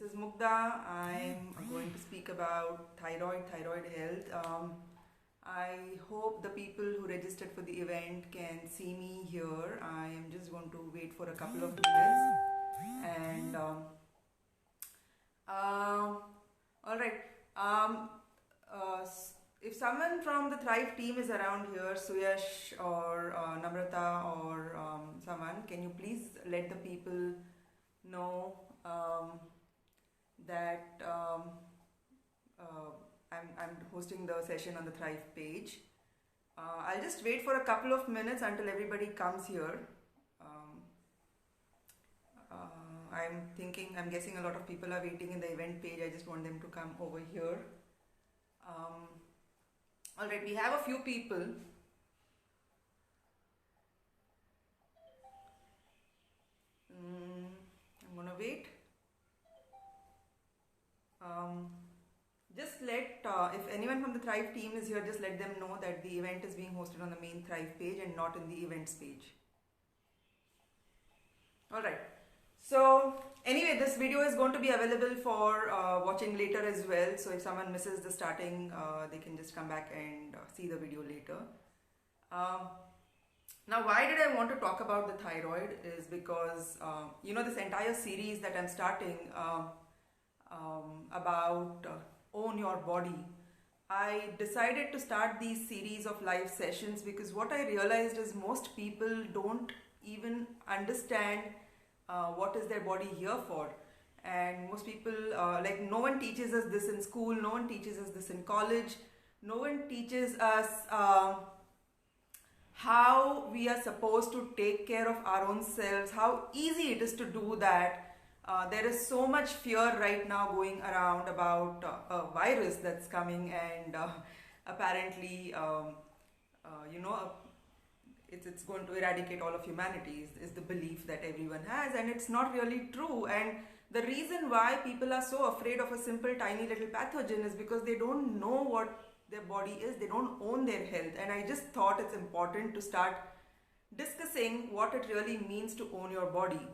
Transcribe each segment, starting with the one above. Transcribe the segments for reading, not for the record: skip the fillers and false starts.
is Mugdha. I'm going to speak about thyroid health. I hope the people who registered for the event can see me here. I am just going to wait for a couple of minutes. And all right. If someone from the Thrive team is around here, Suyash or Namrata or someone, can you please let the people know that I'm hosting the session on the Thrive page. I'll just wait for a couple of minutes until everybody comes here. I'm guessing a lot of people are waiting in the event page. I just want them to come over here. Alright, we have a few people. I'm gonna wait. Just let, if anyone from the Thrive team is here, just let them know that the event is being hosted on the main Thrive page and not in the events page. Alright, so anyway, this video is going to be available for watching later as well. So if someone misses the starting, they can just come back and see the video later. Now, why did I want to talk about the thyroid is because, this entire series that I'm starting about Own Your Body, I decided to start these series of live sessions because what I realized is most people don't even understand what is their body here for. And most people, no one teaches us this in school, no one teaches us this in college, no one teaches us how we are supposed to take care of our own selves, how easy it is to do that. There is so much fear right now going around about a virus that's coming, and apparently, it's going to eradicate all of humanity is the belief that everyone has, and it's not really true. And the reason why people are so afraid of a simple tiny little pathogen is because they don't know what their body is, they don't own their health. And I just thought it's important to start discussing what it really means to own your body.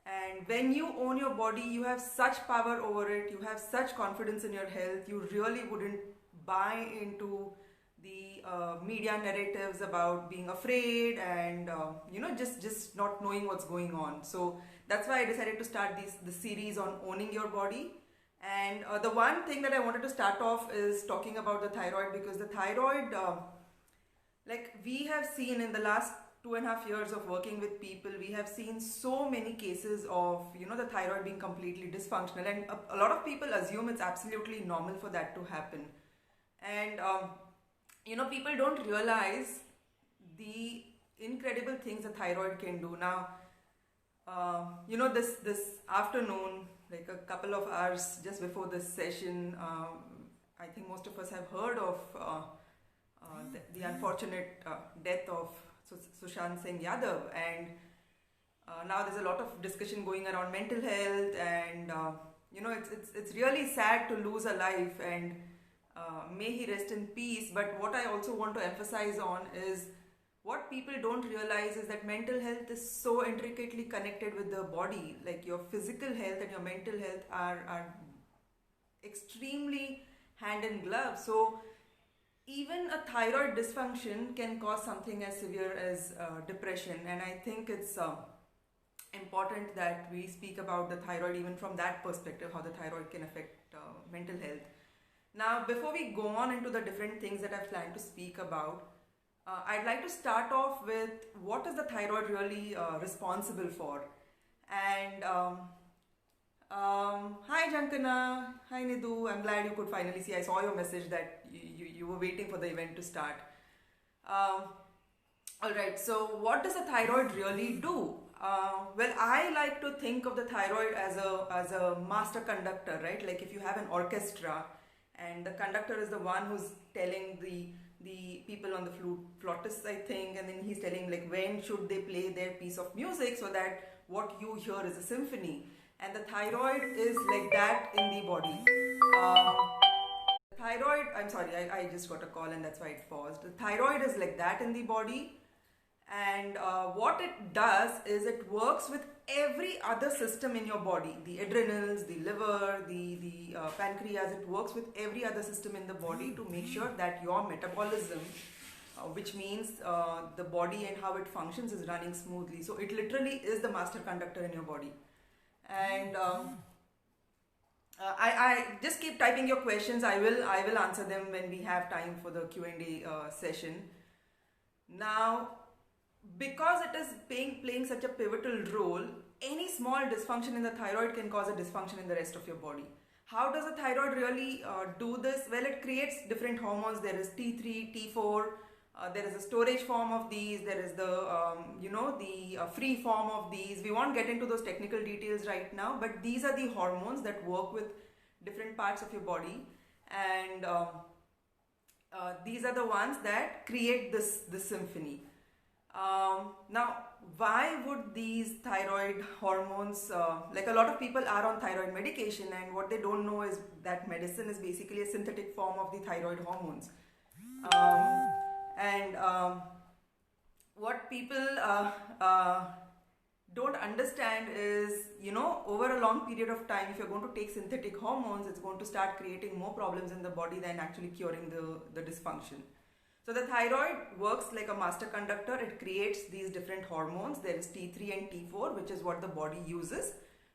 And when you own your body, you have such power over it, you have such confidence in your health, you really wouldn't buy into the media narratives about being afraid and just not knowing what's going on. So that's why I decided to start the series on owning your body. And the one thing that I wanted to start off is talking about the thyroid, because the thyroid, we have seen in the last 2.5 years of working with people, we have seen so many cases of the thyroid being completely dysfunctional, and a lot of people assume it's absolutely normal for that to happen. And people don't realize the incredible things the thyroid can do. Now, this afternoon, like a couple of hours just before this session, I think most of us have heard of the unfortunate death of Sushant Singh Yadav, and now there's a lot of discussion going around mental health, and it's really sad to lose a life, and may he rest in peace. But what I also want to emphasize on is what people don't realize is that mental health is so intricately connected with the body. Like your physical health and your mental health are extremely hand in glove. So even a thyroid dysfunction can cause something as severe as depression. And I think it's important that we speak about the thyroid even from that perspective, how the thyroid can affect mental health. Now, before we go on into the different things that I've planned to speak about, I'd like to start off with what is the thyroid really responsible for. And hi Jankana, hi Nidhu, I'm glad you could finally see. I saw your message that you were waiting for the event to start. Alright, so what does the thyroid really do? Well, I like to think of the thyroid as a master conductor, right? Like if you have an orchestra and the conductor is the one who's telling the people on the flautist, I think, and then he's telling like when should they play their piece of music so that what you hear is a symphony. And the thyroid is like that in the body. Thyroid, I'm sorry, I just got a call and that's why it paused. The thyroid is like that in the body, And what it does is it works with every other system in your body, the adrenals, the liver, the pancreas. It works with every other system in the body to make sure that your metabolism, which means the body and how it functions, is running smoothly. So it literally is the master conductor in your body. And I just keep typing your questions. I will answer them when we have time for the Q&A session. Now, because it is playing such a pivotal role, any small dysfunction in the thyroid can cause a dysfunction in the rest of your body. How does the thyroid really do this? Well, it creates different hormones. There is T3, T4. There is a storage form of these. There is the free form of these. We won't get into those technical details right now, but these are the hormones that work with different parts of your body, and these are the ones that create this symphony. Now, why would these thyroid hormones, like a lot of people are on thyroid medication, and what they don't know is that medicine is basically a synthetic form of the thyroid hormones. What people don't understand is, over a long period of time, if you're going to take synthetic hormones, it's going to start creating more problems in the body than actually curing the dysfunction. So the thyroid works like a master conductor. It creates these different hormones. There is T3 and T4, which is what the body uses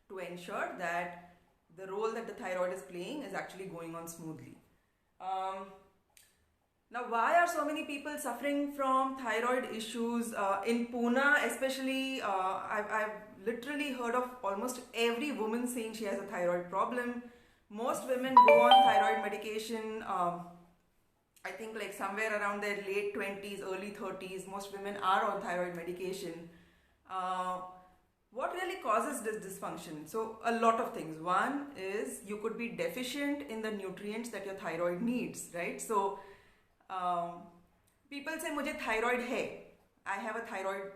to ensure that the role that the thyroid is playing is actually going on smoothly. Now, why are so many people suffering from thyroid issues? In Pune especially, I've literally heard of almost every woman saying she has a thyroid problem. Most women go on thyroid medication, I think like somewhere around their late 20s, early 30s. Most women are on thyroid medication. What really causes this dysfunction? So a lot of things. One is you could be deficient in the nutrients that your thyroid needs, right? So people say, "Mujhe thyroid hai." I have a thyroid.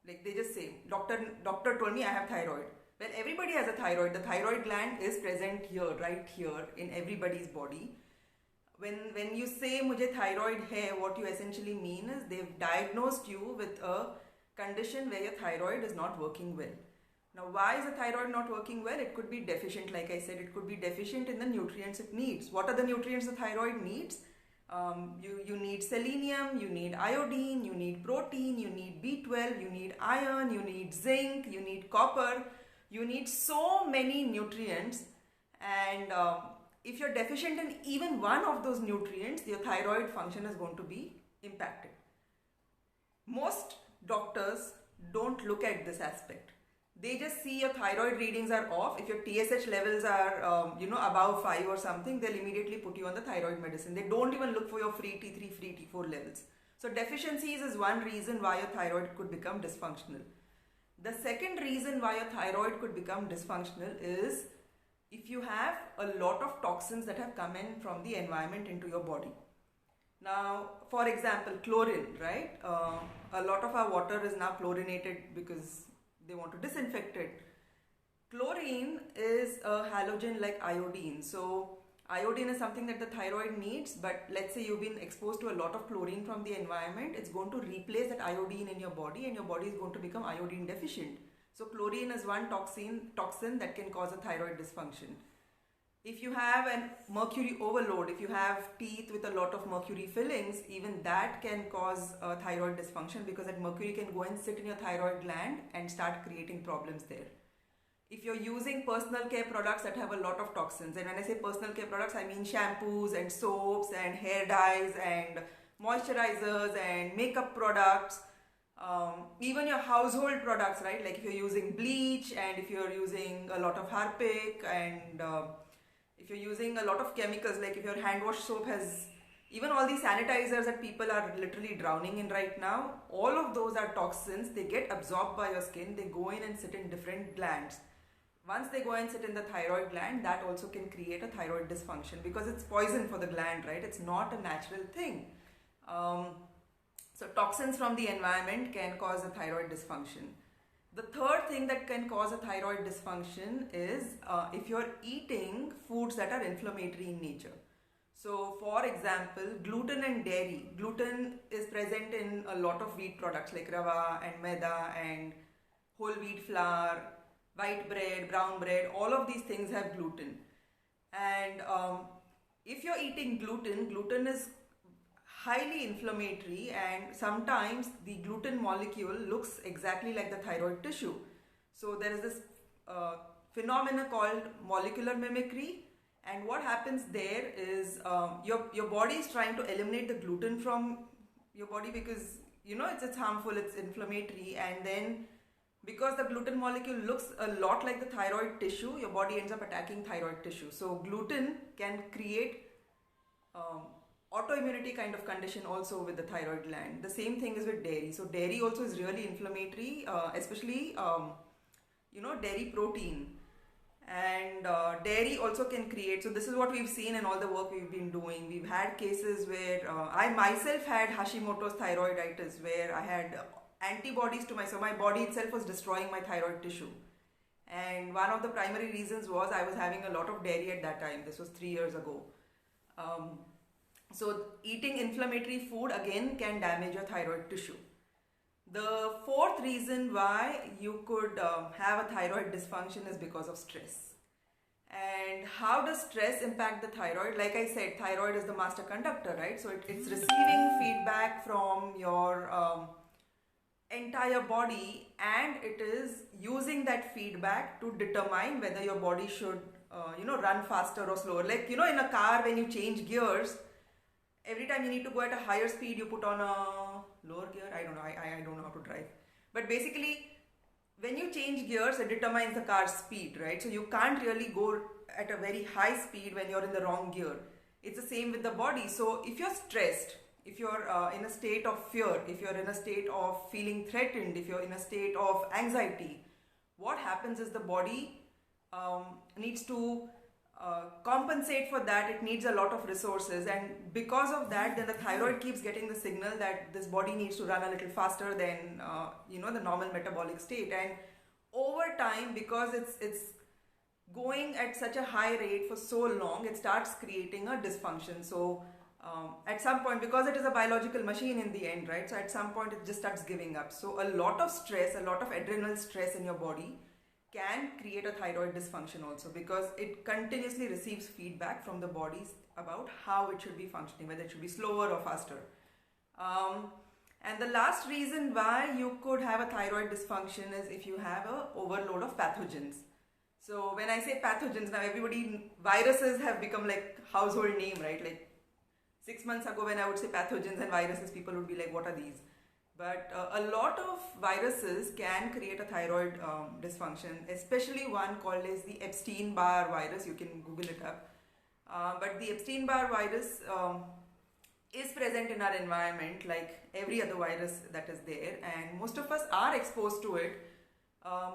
Like they just say, doctor told me I have thyroid. Well, everybody has a thyroid. The thyroid gland is present here, right here in everybody's body. When you say "Mujhe thyroid hai," what you essentially mean is they've diagnosed you with a condition where your thyroid is not working well. Now, why is the thyroid not working well? It could be deficient, like I said. It could be deficient in the nutrients it needs. What are the nutrients the thyroid needs? You need selenium, you need iodine, you need protein, you need B12, you need iron, you need zinc, you need copper. You need so many nutrients, and if you're deficient in even one of those nutrients, your thyroid function is going to be impacted. Most doctors don't look at this aspect. They just see your thyroid readings are off. If your TSH levels are above 5 or something, they'll immediately put you on the thyroid medicine. They don't even look for your free T3, free T4 levels. So deficiencies is one reason why your thyroid could become dysfunctional. The second reason why your thyroid could become dysfunctional is if you have a lot of toxins that have come in from the environment into your body. Now, for example, chlorine, right? A lot of our water is now chlorinated because they want to disinfect it. Chlorine is a halogen like iodine. So iodine is something that the thyroid needs, but let's say you've been exposed to a lot of chlorine from the environment, it's going to replace that iodine in your body, and your body is going to become iodine deficient. So chlorine is one toxin that can cause a thyroid dysfunction. If you have a mercury overload, if you have teeth with a lot of mercury fillings, even that can cause a thyroid dysfunction, because that mercury can go and sit in your thyroid gland and start creating problems there. If you're using personal care products that have a lot of toxins, and when I say personal care products, I mean shampoos and soaps and hair dyes and moisturizers and makeup products, even your household products, right? Like if you're using bleach, and if you're using a lot of Harpic, and if you're using a lot of chemicals, like if your hand wash soap has, even all these sanitizers that people are literally drowning in right now, all of those are toxins. They get absorbed by your skin, they go in and sit in different glands. Once they go and sit in the thyroid gland, that also can create a thyroid dysfunction, because it's poison for the gland, right? It's not a natural thing. So toxins from the environment can cause a thyroid dysfunction. The third thing that can cause a thyroid dysfunction is if you're eating foods that are inflammatory in nature. So, for example, gluten and dairy. Gluten is present in a lot of wheat products like rava and maida and whole wheat flour, white bread, brown bread. All of these things have gluten. And if you're eating gluten, gluten is highly inflammatory, and sometimes the gluten molecule looks exactly like the thyroid tissue. So there is this phenomena called molecular mimicry, and what happens there is your body is trying to eliminate the gluten from your body because it's harmful, it's inflammatory, and then because the gluten molecule looks a lot like the thyroid tissue, your body ends up attacking thyroid tissue. So gluten can create um, autoimmunity kind of condition also with the thyroid gland. The same thing is with dairy. So dairy also is really inflammatory, especially dairy protein. And dairy also can create, so this is what we've seen in all the work we've been doing. We've had cases where I myself had Hashimoto's thyroiditis, where I had antibodies to so my body itself was destroying my thyroid tissue. And one of the primary reasons was I was having a lot of dairy at that time. This was 3 years ago. So eating inflammatory food again can damage your thyroid tissue. The fourth reason why you could have a thyroid dysfunction is because of stress. And how does stress impact the thyroid? Like I said, thyroid is the master conductor, right? So it's receiving feedback from your entire body, and it is using that feedback to determine whether your body should run faster or slower. Like in a car, when you change gears, every time you need to go at a higher speed, you put on a lower gear. I don't know, I don't know how to drive, but basically when you change gears, it determines the car's speed, right? So you can't really go at a very high speed when you're in the wrong gear. It's the same with the body. So if you're stressed, if you're in a state of fear, if you're in a state of feeling threatened, if you're in a state of anxiety, what happens is the body needs to compensate for that. It needs a lot of resources, and because of that, then the thyroid keeps getting the signal that this body needs to run a little faster than the normal metabolic state. And over time, because it's going at such a high rate for so long, it starts creating a dysfunction. So at some point, because it is a biological machine in the end, right? So at some point it just starts giving up. So a lot of stress, a lot of adrenal stress in your body can create a thyroid dysfunction also, because it continuously receives feedback from the bodies about how it should be functioning, whether it should be slower or faster. And the last reason why you could have a thyroid dysfunction is if you have an overload of pathogens. So when I say pathogens, now viruses have become like household name, right? Like 6 months ago when I would say pathogens and viruses, people would be like, what are these? But a lot of viruses can create a thyroid dysfunction, especially one called as the Epstein-Barr virus. You can Google it up. But the Epstein-Barr virus is present in our environment like every other virus that is there, and most of us are exposed to it.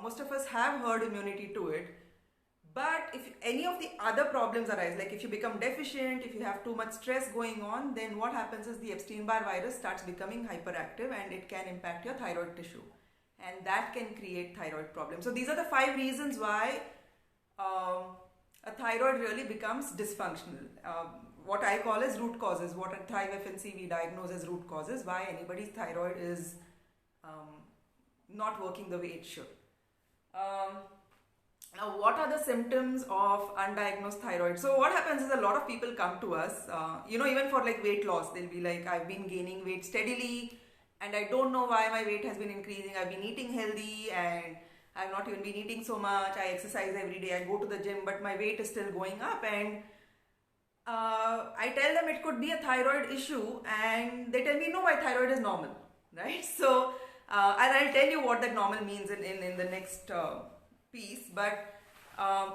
Most of us have herd immunity to it. But if any of the other problems arise, like if you become deficient, if you have too much stress going on, then what happens is the Epstein-Barr virus starts becoming hyperactive, and it can impact your thyroid tissue, and that can create thyroid problems. So these are the 5 reasons why a thyroid really becomes dysfunctional. What I call as root causes, what at Thrive FNC we diagnose as root causes, why anybody's thyroid is not working the way it should. Now, what are the symptoms of undiagnosed thyroid? So what happens is a lot of people come to us, even for like weight loss, they'll be like, I've been gaining weight steadily and I don't know why my weight has been increasing. I've been eating healthy and I've not even been eating so much. I exercise every day, I go to the gym, but my weight is still going up. And I tell them it could be a thyroid issue, and they tell me, no, my thyroid is normal, right? So, and I'll tell you what that normal means in the next piece. But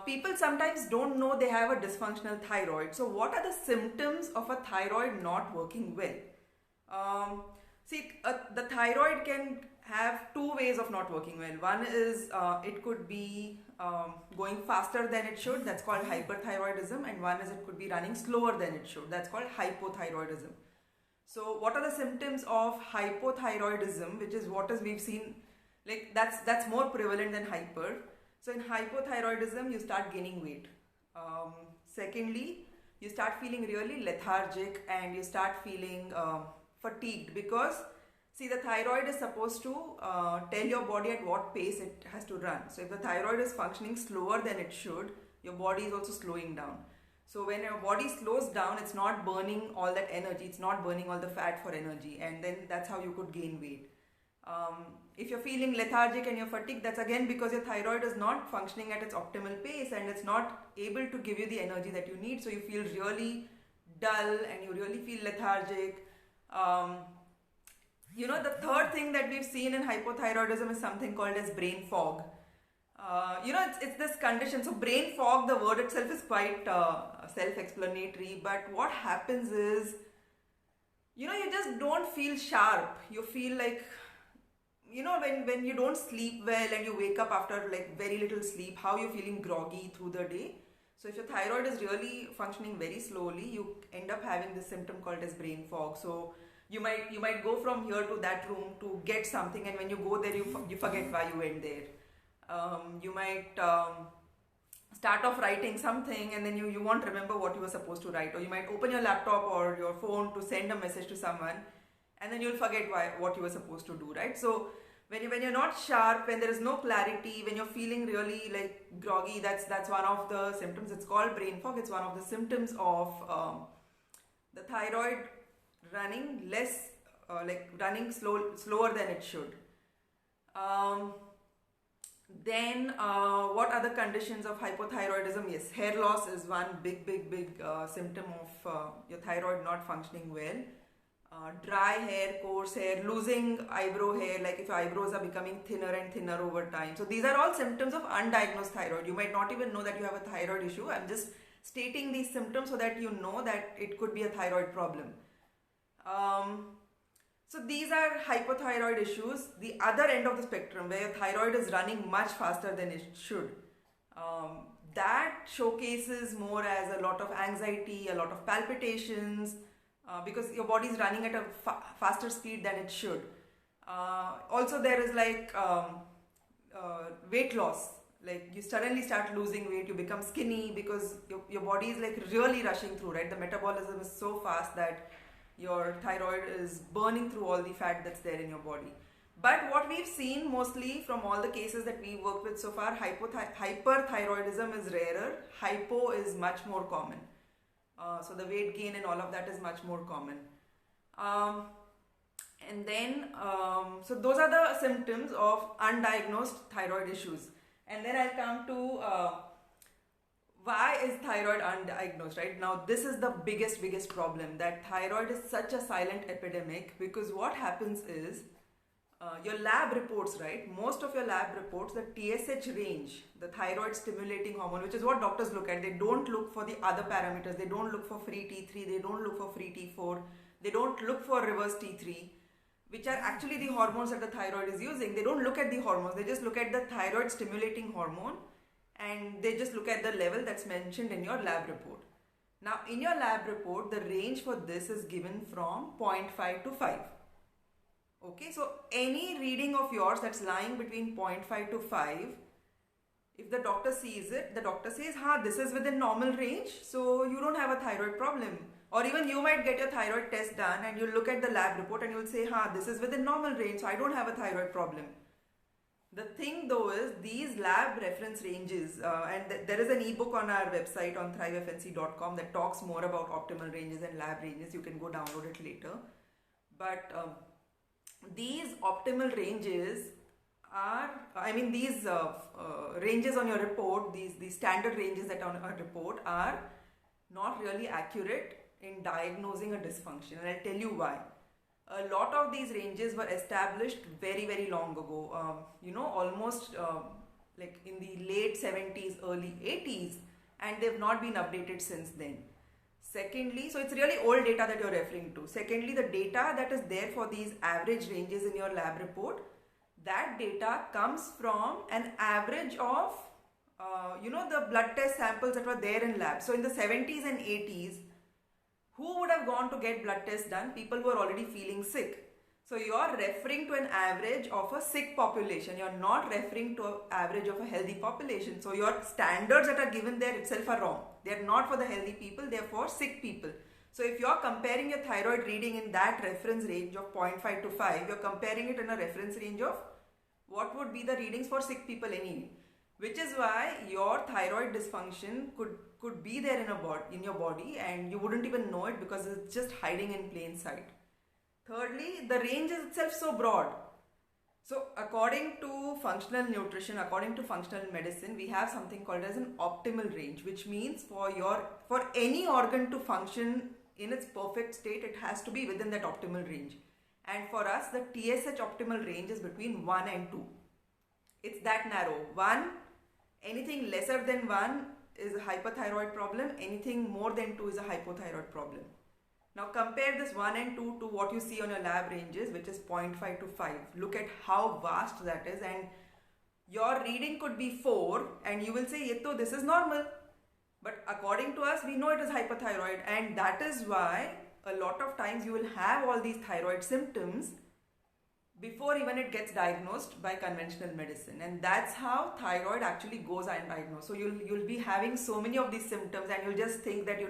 people sometimes don't know they have a dysfunctional thyroid. So what are the symptoms of a thyroid not working well? The thyroid can have 2 ways of not working well. One is it could be going faster than it should, that's called hyperthyroidism, and one is it could be running slower than it should, that's called hypothyroidism. So what are the symptoms of hypothyroidism, which is we've seen, like that's more prevalent than hyper. So in hypothyroidism, you start gaining weight. Secondly, you start feeling really lethargic and you start feeling fatigued, because see, the thyroid is supposed to tell your body at what pace it has to run. So if the thyroid is functioning slower than it should, your body is also slowing down. So when your body slows down, it's not burning all that energy, it's not burning all the fat for energy, and then that's how you could gain weight. If you're feeling lethargic and you're fatigued, that's again because your thyroid is not functioning at its optimal pace and it's not able to give you the energy that you need. So you feel really dull and you really feel lethargic. The third thing that we've seen in hypothyroidism is something called as brain fog. It's this condition. So brain fog, the word itself is quite self-explanatory, but what happens is, you just don't feel sharp. You feel like, when you don't sleep well and you wake up after like very little sleep, how you're feeling groggy through the day. So if your thyroid is really functioning very slowly, you end up having this symptom called as brain fog. So you might go from here to that room to get something, and when you go there, you forget why you went there. You might start off writing something and then you won't remember what you were supposed to write, or you might open your laptop or your phone to send a message to someone and then you'll forget what you were supposed to do, right? So when you're not sharp, when there is no clarity, when you're feeling really like groggy, that's one of the symptoms. It's called brain fog. It's one of the symptoms of the thyroid running less, running slower than it should. Then what other conditions of hypothyroidism? Yes, hair loss is one big symptom of your thyroid not functioning well. Dry hair, coarse hair, losing eyebrow hair, like if your eyebrows are becoming thinner and thinner over time. So these are all symptoms of undiagnosed thyroid. You might not even know that you have a thyroid issue. I'm just stating these symptoms so that you know that it could be a thyroid problem. So these are hypothyroid issues. The other end of the spectrum, where your thyroid is running much faster than it should, that showcases more as a lot of anxiety, a lot of palpitations, because your body is running at a faster speed than it should. Also there is weight loss. Like you suddenly start losing weight, you become skinny because your body is like really rushing through, right? The metabolism is so fast that your thyroid is burning through all the fat that's there in your body. But what we've seen mostly from all the cases that we've worked with so far, hyperthyroidism is rarer, hypo is much more common. So the weight gain and all of that is much more common. And then, so those are the symptoms of undiagnosed thyroid issues. And then I'll come to why is thyroid undiagnosed, right? Now this is the biggest problem, that thyroid is such a silent epidemic, because what happens is your lab reports, right? Most of your lab reports, the TSH range, the thyroid stimulating hormone, which is what doctors look at. They don't look for the other parameters. They don't look for free T3. They don't look for free T4. They don't look for reverse T3, which are actually the hormones that the thyroid is using. They don't look at the hormones. They just look at the thyroid stimulating hormone, and they just look at the level that's mentioned in your lab report. Now in your lab report, the range for this is given from 0.5 to 5. Okay, so any reading of yours that's lying between 0.5 to 5, if the doctor sees it, the doctor says, this is within normal range, so you don't have a thyroid problem. Or even you might get your thyroid test done and you'll look at the lab report and you'll say, this is within normal range, so I don't have a thyroid problem. The thing though is, these lab reference ranges, and there is an ebook on our website on thrivefnc.com that talks more about optimal ranges and lab ranges. You can go download it later. But these optimal ranges are, these ranges on your report, these standard ranges that are on a report are not really accurate in diagnosing a dysfunction, and I'll tell you why. A lot of these ranges were established very long ago, almost like in the late 70s, early 80s, and they've not been updated since then. Secondly, so it's really old data that you're referring to. Secondly, the data that is there for these average ranges in your lab report, that data comes from an average of, the blood test samples that were there in lab. So in the 70s and 80s, who would have gone to get blood tests done? People who are already feeling sick. So you're referring to an average of a sick population. You're not referring to an average of a healthy population. So your standards that are given there itself are wrong. They're not for the healthy people, they're for sick people. So if you're comparing your thyroid reading in that reference range of 0.5 to 5, you're comparing it in a reference range of what would be the readings for sick people anyway. Which is why your thyroid dysfunction could be there in your body and you wouldn't even know it because it's just hiding in plain sight. Thirdly, the range is itself so broad. So according to functional nutrition, according to functional medicine, we have something called as an optimal range, which means for any organ to function in its perfect state, it has to be within that optimal range. And for us, the TSH optimal range is between 1 and 2. It's that narrow. 1, anything lesser than 1 is a hyperthyroid problem, anything more than 2 is a hypothyroid problem. Now compare this 1 and 2 to what you see on your lab ranges, which is 0.5 to 5. Look at how vast that is, and your reading could be 4 and you will say, Yeto, this is normal. But according to us, we know it is hyperthyroid, and that is why a lot of times you will have all these thyroid symptoms before even it gets diagnosed by conventional medicine. And that's how thyroid actually goes undiagnosed. So you'll be having so many of these symptoms and you'll just think that,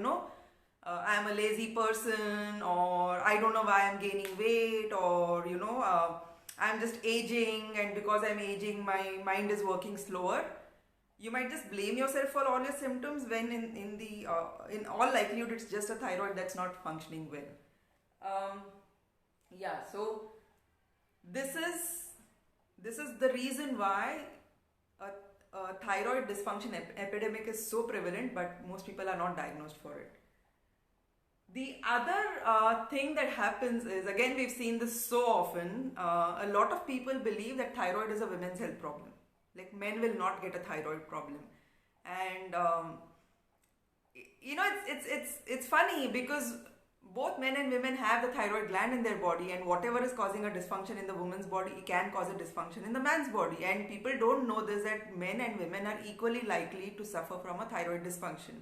I'm a lazy person, or I don't know why I'm gaining weight, or I'm just aging, and because I'm aging my mind is working slower. You might just blame yourself for all your symptoms when in all likelihood it's just a thyroid that's not functioning well. So this is the reason why a thyroid dysfunction epidemic is so prevalent, but most people are not diagnosed for it. The other thing that happens is, again, we've seen this so often, a lot of people believe that thyroid is a women's health problem. Like, men will not get a thyroid problem. And, it's funny because both men and women have the thyroid gland in their body, and whatever is causing a dysfunction in the woman's body can cause a dysfunction in the man's body. And people don't know this, that men and women are equally likely to suffer from a thyroid dysfunction.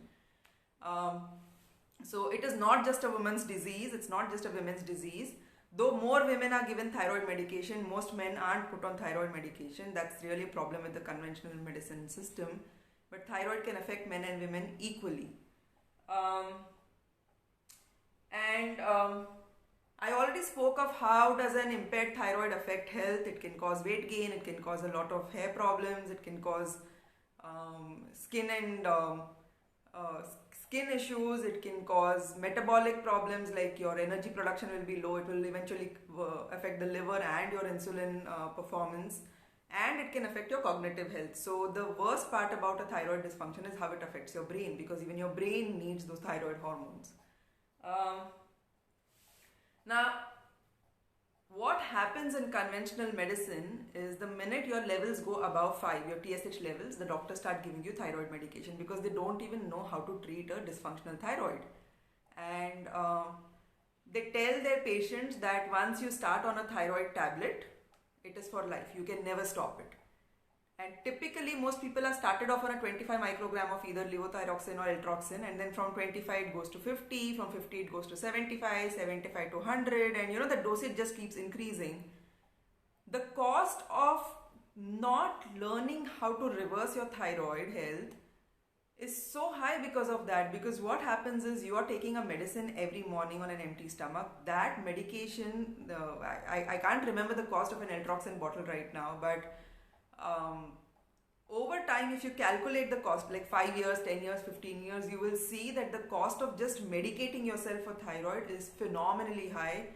So it is not just a woman's disease, it's not just a women's disease. Though more women are given thyroid medication, most men aren't put on thyroid medication. That's really a problem with the conventional medicine system. But thyroid can affect men and women equally. I already spoke of how does an impaired thyroid affect health. It can cause weight gain, it can cause a lot of hair problems, it can cause skin issues, it can cause metabolic problems, like your energy production will be low, it will eventually affect the liver and your insulin performance, and it can affect your cognitive health. So the worst part about a thyroid dysfunction is how it affects your brain, because even your brain needs those thyroid hormones. Now, what happens in conventional medicine is the minute your levels go above 5, your TSH levels, the doctors start giving you thyroid medication because they don't even know how to treat a dysfunctional thyroid. And they tell their patients that once you start on a thyroid tablet, it is for life. You can never stop it. And typically most people are started off on a 25 microgram of either levothyroxine or eltroxin, and then from 25 it goes to 50, from 50 it goes to 75, 75 to 100, and the dosage just keeps increasing. The cost of not learning how to reverse your thyroid health is so high because of that, because what happens is you are taking a medicine every morning on an empty stomach. That medication, I can't remember the cost of an eltroxin bottle right now, but over time, if you calculate the cost, like 5 years, 10 years, 15 years, you will see that the cost of just medicating yourself for thyroid is phenomenally high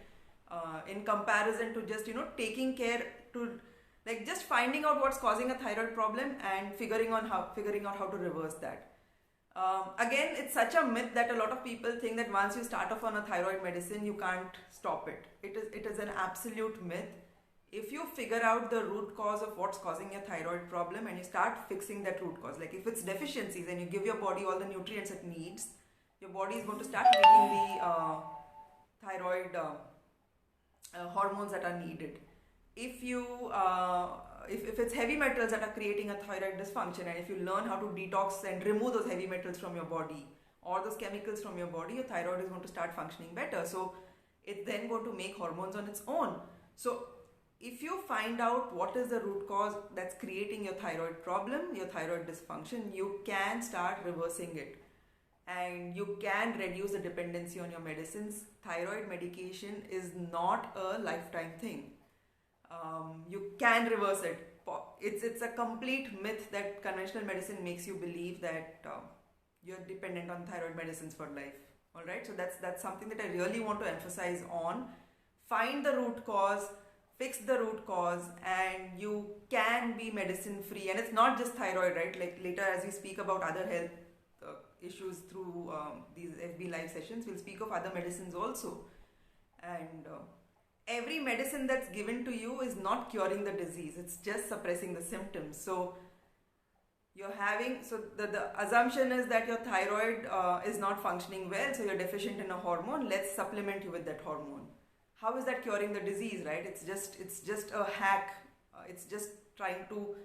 in comparison to just, taking care to, like, just finding out what's causing a thyroid problem and figuring out how to reverse that. Again, it's such a myth that a lot of people think that once you start off on a thyroid medicine, you can't stop it. It is an absolute myth. If you figure out the root cause of what's causing your thyroid problem and you start fixing that root cause, like if it's deficiencies and you give your body all the nutrients it needs, your body is going to start making the thyroid hormones that are needed. If it's heavy metals that are creating a thyroid dysfunction, and if you learn how to detox and remove those heavy metals from your body or those chemicals from your body, your thyroid is going to start functioning better. So it's then going to make hormones on its own. So if you find out what is the root cause that's creating your thyroid problem, your thyroid dysfunction, you can start reversing it and you can reduce the dependency on your medicines. Thyroid medication is not a lifetime thing. You can reverse it. It's a complete myth that conventional medicine makes you believe that you're dependent on thyroid medicines for life. All right, so that's something that I really want to emphasize on. Find the root cause, fix the root cause, and you can be medicine free. And it's not just thyroid, right? Like later, as we speak about other health issues through these FB live sessions, we'll speak of other medicines also. And every medicine that's given to you is not curing the disease, it's just suppressing the symptoms. So the assumption is that your thyroid is not functioning well, so you're deficient in a hormone. Let's supplement you with that hormone. How is that curing the disease, right? It's just a hack. It's just trying to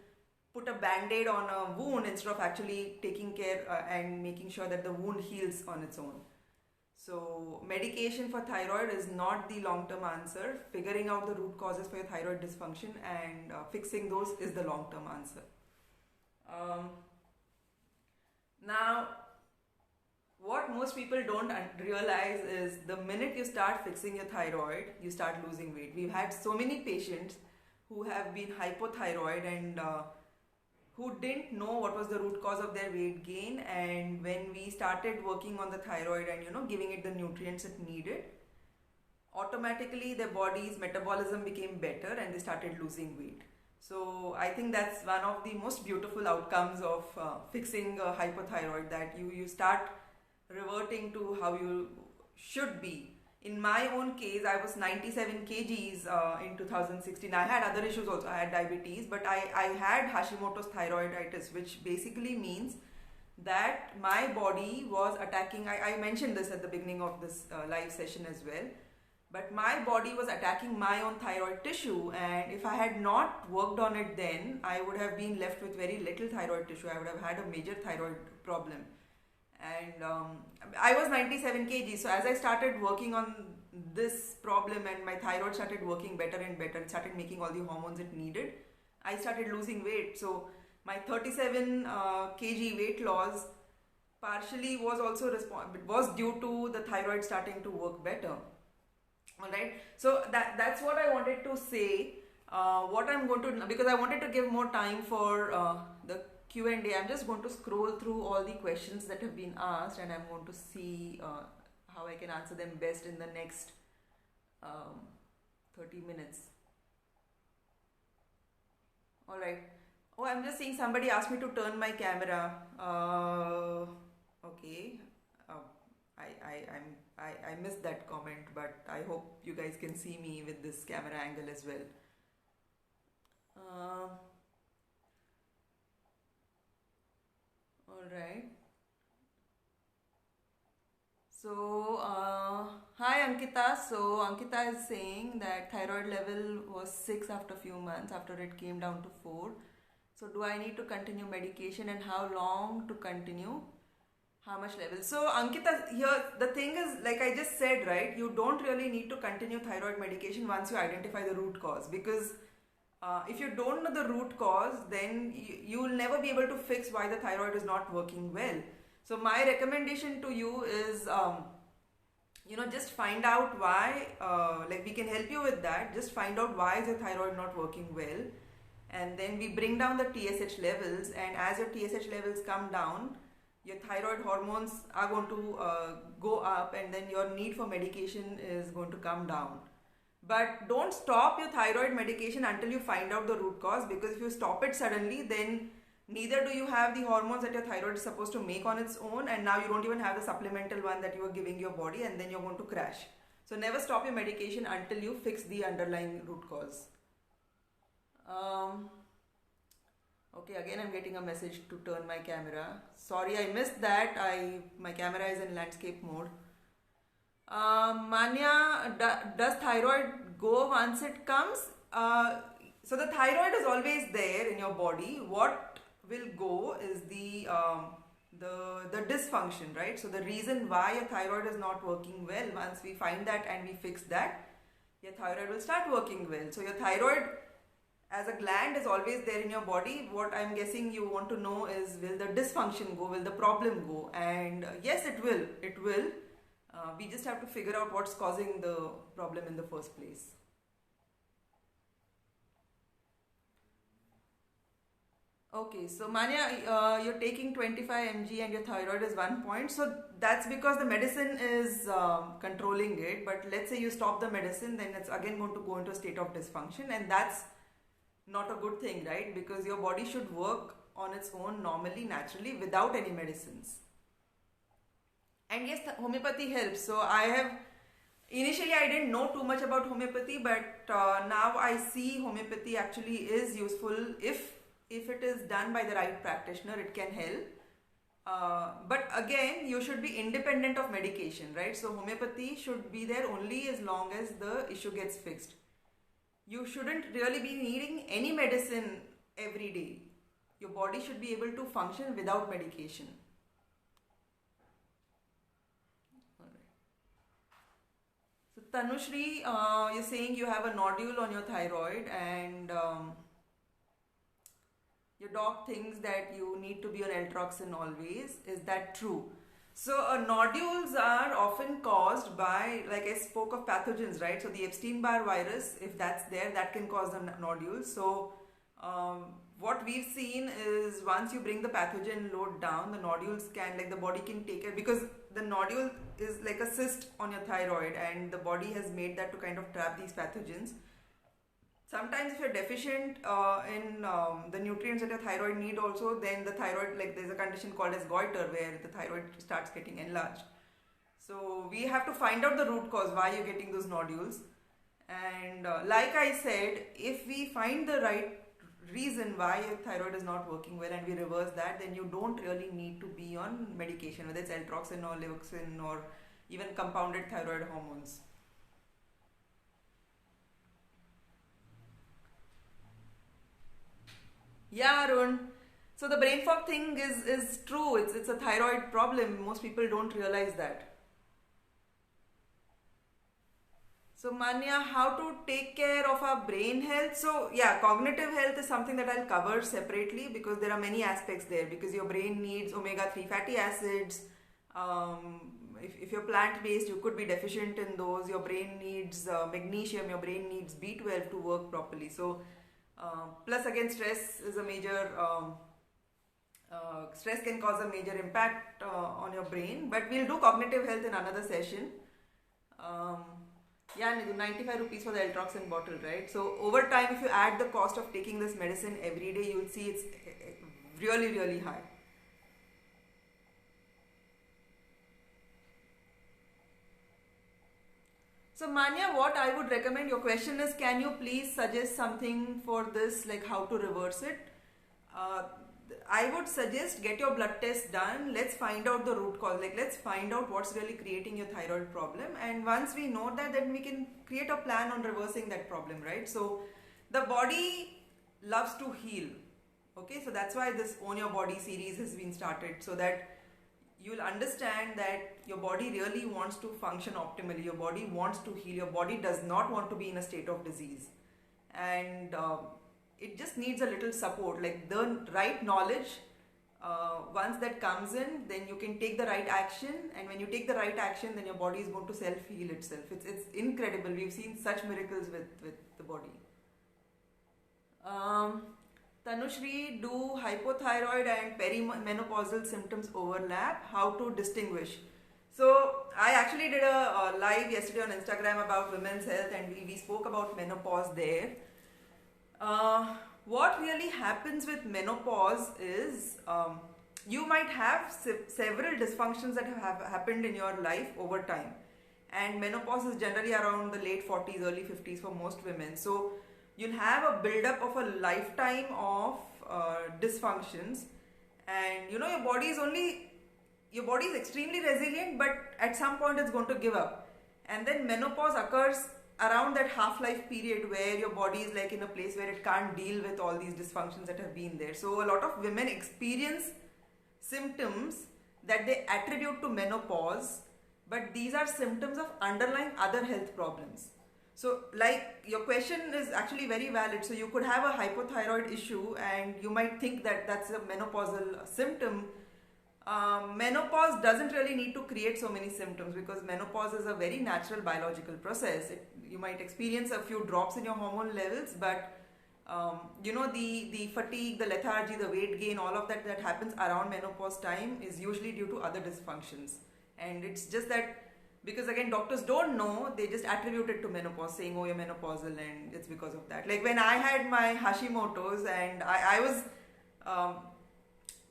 put a band-aid on a wound instead of actually taking care and making sure that the wound heals on its own. So medication for thyroid is not the long-term answer. Figuring out the root causes for your thyroid dysfunction and fixing those is the long-term answer. Now, what most people don't realize is the minute you start fixing your thyroid, you start losing weight. We've had so many patients who have been hypothyroid and who didn't know what was the root cause of their weight gain, and when we started working on the thyroid and giving it the nutrients it needed, automatically their body's metabolism became better and they started losing weight. So I think that's one of the most beautiful outcomes of fixing hypothyroid, that you start reverting to how you should be. In my own case, I was 97 kgs in 2016. I had other issues also. I had diabetes, but I had Hashimoto's thyroiditis, which basically means that my body was attacking. I mentioned this at the beginning of this live session as well. But my body was attacking my own thyroid tissue, and if I had not worked on it then, I would have been left with very little thyroid tissue. I would have had a major thyroid problem. And I was 97 kg, so as I started working on this problem and my thyroid started working better and better, it started making all the hormones it needed, I started losing weight. So my 37 kg weight loss partially was also was due to the thyroid starting to work better. Alright, so that's what I wanted to say. What I'm going to, because I wanted to give more time for the Q&A, I'm just going to scroll through all the questions that have been asked, and I'm going to see how I can answer them best in the next 30 minutes. Alright. Oh, I'm just seeing somebody asked me to turn my camera. Okay. I missed that comment, but I hope you guys can see me with this camera angle as well. Alright. So, hi Ankita. So, Ankita is saying that thyroid level was 6 after a few months, after it came down to 4. So, do I need to continue medication, and how long to continue? How much level? So Ankita, here the thing is, like I just said, right, you don't really need to continue thyroid medication once you identify the root cause, because if you don't know the root cause, then you will never be able to fix why the thyroid is not working well. So my recommendation to you is, just find out why, like we can help you with that. Just find out why is your thyroid not working well, and then we bring down the TSH levels, and as your TSH levels come down, your thyroid hormones are going to go up, and then your need for medication is going to come down. But don't stop your thyroid medication until you find out the root cause, because if you stop it suddenly, then neither do you have the hormones that your thyroid is supposed to make on its own, and now you don't even have the supplemental one that you are giving your body, and then you're going to crash. So never stop your medication until you fix the underlying root cause. Okay, again I'm getting a message to turn my camera. Sorry, I missed that. My camera is in landscape mode. Manya, does thyroid go once it comes? So the thyroid is always there in your body. What will go is the dysfunction, right? So the reason why your thyroid is not working well, once we find that and we fix that, your thyroid will start working well. So your thyroid as a gland is always there in your body. What I'm guessing you want to know is, will the dysfunction go, will the problem go? And yes, it will. It will. We just have to figure out what's causing the problem in the first place. Okay, so Manya, you're taking 25 mg and your thyroid is 1 point. So that's because the medicine is controlling it. But let's say you stop the medicine, then it's again going to go into a state of dysfunction, and that's not a good thing, right? Because your body should work on its own normally, naturally, without any medicines. And yes, the homeopathy helps. So initially I didn't know too much about homeopathy, but now I see homeopathy actually is useful if it is done by the right practitioner. It can help. But again, you should be independent of medication, right? So homeopathy should be there only as long as the issue gets fixed. You shouldn't really be needing any medicine every day. Your body should be able to function without medication. So Tanushri, you're saying you have a nodule on your thyroid, and your doc thinks that you need to be on Eltroxin always. Is that true? So nodules are often caused by, like I spoke of pathogens, right? So the Epstein-Barr virus, if that's there, that can cause the nodules. So what we've seen is, once you bring the pathogen load down, the nodules can, like, the body can take it, because the nodule is like a cyst on your thyroid, and the body has made that to kind of trap these pathogens. Sometimes if you're deficient in the nutrients that your thyroid need also, then the thyroid, like, there's a condition called as goiter, where the thyroid starts getting enlarged. So we have to find out the root cause, why you're getting those nodules. And like I said, if we find the right reason why your thyroid is not working well and we reverse that, then you don't really need to be on medication, whether it's Eltroxin or Levoxin or even compounded thyroid hormones. Yeah, Arun. So the brain fog thing is true. It's a thyroid problem. Most people don't realize that. So Manya, how to take care of our brain health? So yeah, cognitive health is something that I'll cover separately, because there are many aspects there. Because your brain needs omega-3 fatty acids. If you're plant-based, you could be deficient in those. Your brain needs magnesium. Your brain needs B12 to work properly. So plus again, stress is a major. Stress can cause a major impact on your brain. But we'll do cognitive health in another session. Yeah, Nidhu, 95 rupees for the Eltroxin bottle, right? So over time, if you add the cost of taking this medicine every day, you'll see it's really, really high. So Manya, what I would recommend, your question is, can you please suggest something for this, like how to reverse it? Uh, I would suggest get your blood test done. Let's find out the root cause. Like, let's find out what's really creating your thyroid problem. And once we know that, then we can create a plan on reversing that problem, right? So the body loves to heal. Okay, so that's why this Own Your Body series has been started, so that you'll understand that your body really wants to function optimally. Your body wants to heal. Your body does not want to be in a state of disease. And it just needs a little support, like the right knowledge. Once that comes in, then you can take the right action, and when you take the right action, then your body is going to self-heal itself. It's incredible. We've seen such miracles with the body. Tanushri, do hypothyroid and perimenopausal symptoms overlap? How to distinguish? So I actually did a live yesterday on Instagram about women's health, and we spoke about menopause there. What really happens with menopause is you might have several dysfunctions that have happened in your life over time. And menopause is generally around the late 40s, early 50s for most women. So you'll have a buildup of a lifetime of dysfunctions, and you know, your body is extremely resilient, but at some point it's going to give up. And then menopause occurs around that half-life period where your body is like in a place where it can't deal with all these dysfunctions that have been there. So a lot of women experience symptoms that they attribute to menopause, but these are symptoms of underlying other health problems. So, like, your question is actually very valid. So, you could have a hypothyroid issue, and you might think that that's a menopausal symptom. Menopause doesn't really need to create so many symptoms, because menopause is a very natural biological process. You might experience a few drops in your hormone levels, but the fatigue, the lethargy, the weight gain, all of that happens around menopause time is usually due to other dysfunctions. And it's just that, because again, doctors don't know, they just attribute it to menopause, saying, oh, you're menopausal and it's because of that. Like when I had my Hashimoto's, and I was um,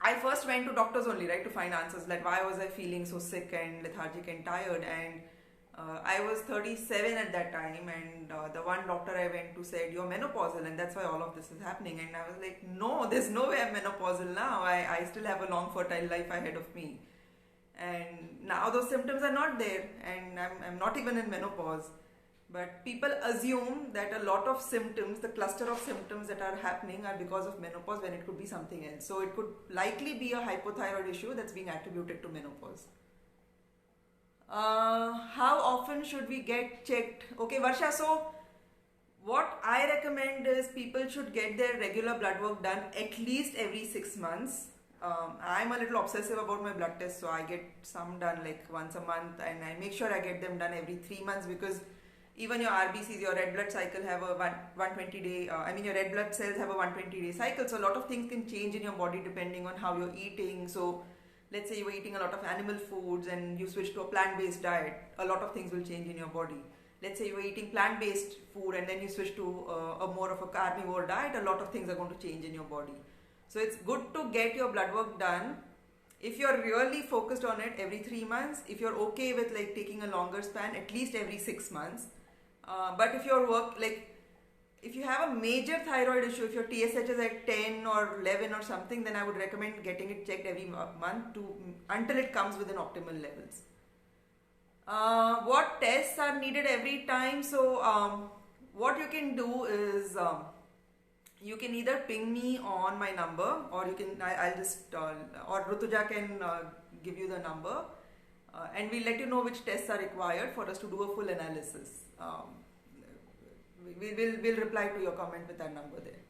I first went to doctors only, right, to find answers, like why was I feeling so sick and lethargic and tired. And I was 37 at that time, and the one doctor I went to said, you're menopausal, and that's why all of this is happening. And I was like, no, there's no way I'm menopausal now. I still have a long fertile life ahead of me. And now those symptoms are not there, and I'm not even in menopause. But people assume that a lot of symptoms, the cluster of symptoms that are happening, are because of menopause, when it could be something else. So it could likely be a hypothyroid issue that's being attributed to menopause. How often should we get checked? Okay, Varsha, so what I recommend is people should get their regular blood work done at least every 6 months. I'm a little obsessive about my blood tests, so I get some done like once a month, and I make sure I get them done every 3 months, because even your RBCs, your red blood cycle have a 120 day, your red blood cells have a 120 day cycle. So a lot of things can change in your body depending on how you're eating. So let's say you were eating a lot of animal foods and you switch to a plant-based diet, a lot of things will change in your body. Let's say you were eating plant-based food and then you switch to a more of a carnivore diet, a lot of things are going to change in your body. So it's good to get your blood work done. If you're really focused on it, every 3 months. If you're okay with like taking a longer span, at least every 6 months. But if if you have a major thyroid issue, if your TSH is at 10 or 11 or something, then I would recommend getting it checked every month until it comes within optimal levels. What tests are needed every time? So what you can do is you can either ping me on my number, or I'll just or Rutuja can give you the number, and we'll let you know which tests are required for us to do a full analysis. We'll reply to your comment with that number there.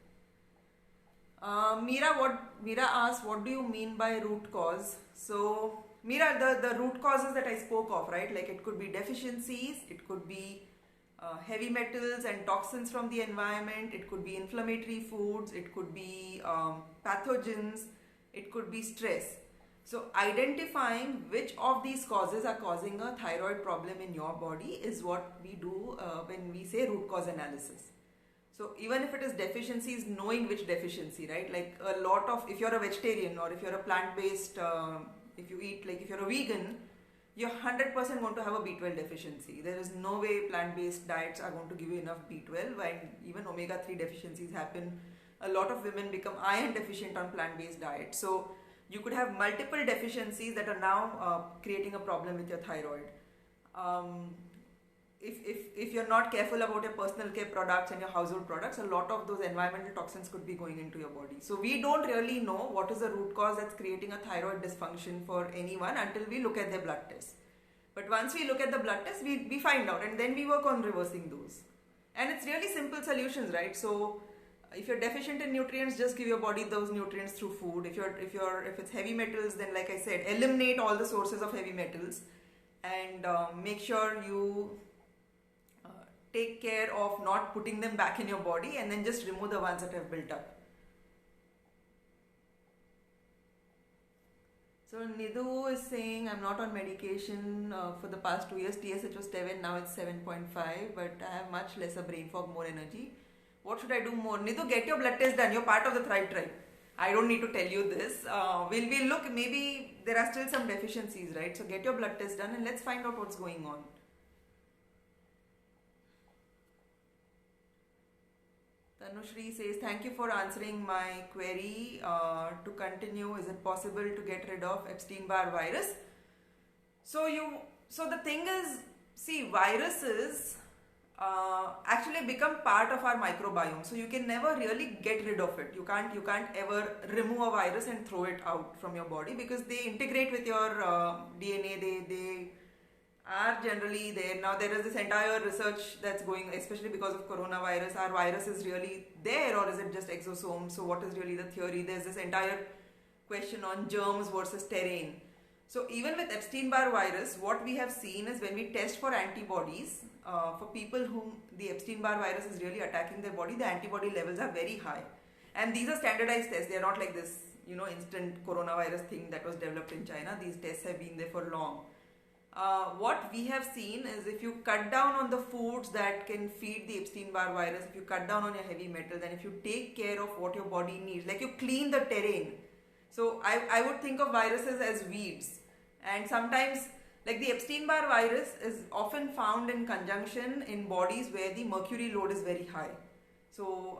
Meera asked, what do you mean by root cause? So Meera, the root causes that I spoke of, right? Like it could be deficiencies, it could be heavy metals and toxins from the environment, it could be inflammatory foods, it could be pathogens, it could be stress. So identifying which of these causes are causing a thyroid problem in your body is what we do when we say root cause analysis. So even if it is deficiencies, knowing which deficiency, right? Like a lot of, if you're a vegetarian or if you're a plant-based, if you're a vegan, you're 100% going to have a B12 deficiency. There is no way plant-based diets are going to give you enough B12, and even omega-3 deficiencies happen. A lot of women become iron deficient on plant-based diets. So you could have multiple deficiencies that are now creating a problem with your thyroid. If you're not careful about your personal care products and your household products, a lot of those environmental toxins could be going into your body. So we don't really know what is the root cause that's creating a thyroid dysfunction for anyone until we look at their blood tests. But once we look at the blood tests, we find out, and then we work on reversing those. And it's really simple solutions, right? So if you're deficient in nutrients, just give your body those nutrients through food. If it's heavy metals, then like I said, eliminate all the sources of heavy metals, and make sure you take care of not putting them back in your body, and then just remove the ones that have built up. So Nidhu is saying, I'm not on medication for the past 2 years. TSH was 7, now it's 7.5, but I have much lesser brain fog, more energy. What should I do more? Nidhu, get your blood test done. You're part of the Thrive Tribe. I don't need to tell you this. We'll look, maybe there are still some deficiencies, right? So get your blood test done and let's find out what's going on. Tanushri says, thank you for answering my query. To continue, is it possible to get rid of Epstein-Barr virus? So the thing is, see, viruses actually become part of our microbiome. So you can never really get rid of it. You can't ever remove a virus and throw it out from your body, because they integrate with your DNA. are generally there. Now there is this entire research that's going, especially because of coronavirus. Are viruses really there, or is it just exosomes? So what is really the theory? There's this entire question on germs versus terrain. So even with Epstein-Barr virus, what we have seen is when we test for antibodies, for people whom the Epstein-Barr virus is really attacking their body, the antibody levels are very high. And these are standardized tests. They are not like this, instant coronavirus thing that was developed in China. These tests have been there for long. What we have seen is if you cut down on the foods that can feed the Epstein-Barr virus, if you cut down on your heavy metals, and if you take care of what your body needs, like you clean the terrain. So I would think of viruses as weeds. And sometimes, like the Epstein-Barr virus is often found in conjunction in bodies where the mercury load is very high. So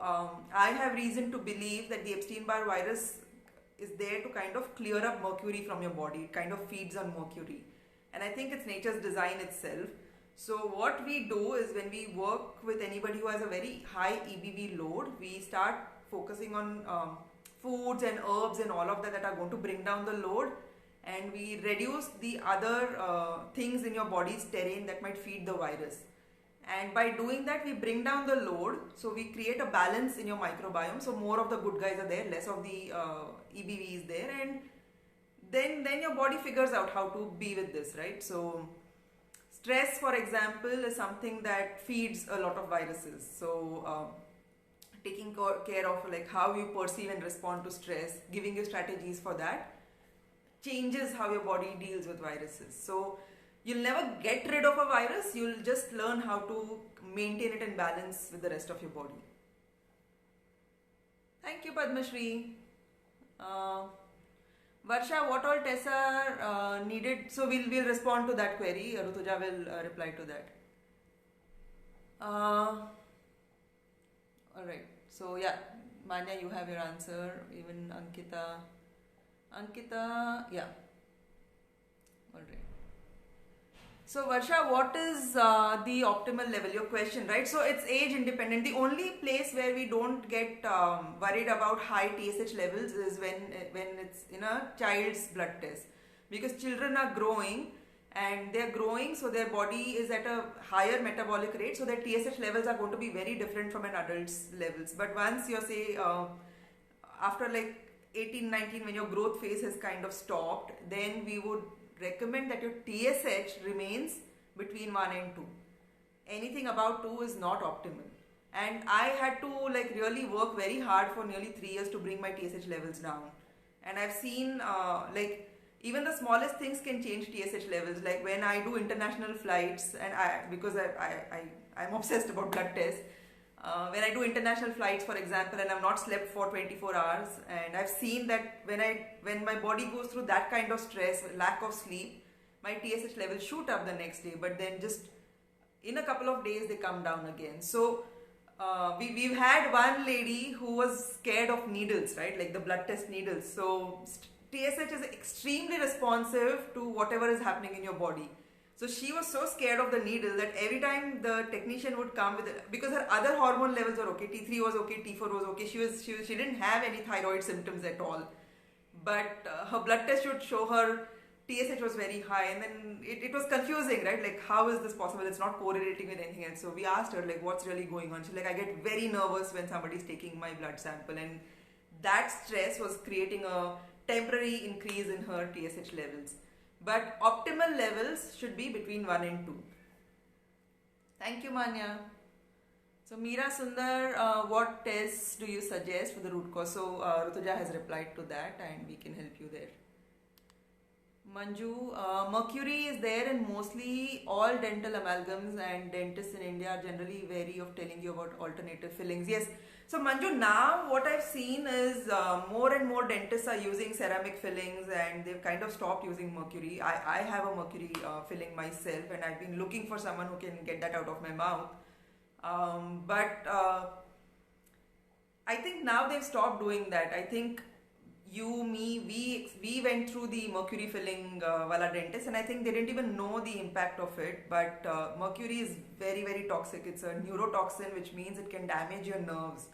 I have reason to believe that the Epstein-Barr virus is there to kind of clear up mercury from your body. It kind of feeds on mercury. And I think it's nature's design itself. So what we do is when we work with anybody who has a very high EBV load, we start focusing on foods and herbs and all of that are going to bring down the load, and we reduce the other things in your body's terrain that might feed the virus. And by doing that, we bring down the load, so we create a balance in your microbiome. So more of the good guys are there, less of the EBV is there, and then your body figures out how to be with this, right? So stress, for example, is something that feeds a lot of viruses. So taking care of like how you perceive and respond to stress, giving you strategies for that, changes how your body deals with viruses. So you'll never get rid of a virus, you'll just learn how to maintain it in balance with the rest of your body. Thank you, Padma Shri. Varsha, what all tests are needed? So we'll respond to that query. Rutuja will reply to that. Alright. So yeah, Manya, you have your answer. Even Ankita, yeah. Alright. So Varsha, what is the optimal level? Your question, right? So it's age independent. The only place where we don't get worried about high TSH levels is when it's in a child's blood test, because children are growing and they're growing, so their body is at a higher metabolic rate, so their TSH levels are going to be very different from an adult's levels. But once you're say after like 18, 19, when your growth phase has kind of stopped, then we would recommend that your TSH remains between 1 and 2. Anything about 2 is not optimal. And I had to like really work very hard for nearly 3 years to bring my TSH levels down. And I've seen like even the smallest things can change TSH levels. Like when I do international flights, and because I'm obsessed about blood tests, when I do international flights, for example, and I've not slept for 24 hours, and I've seen that when my body goes through that kind of stress, lack of sleep, my TSH levels shoot up the next day, but then just in a couple of days they come down again. So we've had one lady who was scared of needles, right, like the blood test needles. So TSH is extremely responsive to whatever is happening in your body. So she was so scared of the needle that every time the technician would come with it, because her other hormone levels were okay, T3 was okay, T4 was okay, she didn't have any thyroid symptoms at all, but her blood test would show her TSH was very high, and then it was confusing, right? Like, how is this possible? It's not correlating with anything else. So we asked her, like, what's really going on? She's like, I get very nervous when somebody's taking my blood sample, and that stress was creating a temporary increase in her TSH levels. But optimal levels should be between 1 and 2. Thank you, Manya. So Meera Sundar, what tests do you suggest for the root cause? So Rutuja has replied to that, and we can help you there. Manju, mercury is there in mostly all dental amalgams, and dentists in India are generally wary of telling you about alternative fillings. Yes. So Manju, now what I've seen is more and more dentists are using ceramic fillings, and they've kind of stopped using mercury. I have a mercury filling myself, and I've been looking for someone who can get that out of my mouth. But I think now they've stopped doing that. I think we went through the mercury filling wala dentist, and I think they didn't even know the impact of it. But mercury is very, very toxic. It's a neurotoxin, which means it can damage your nerves.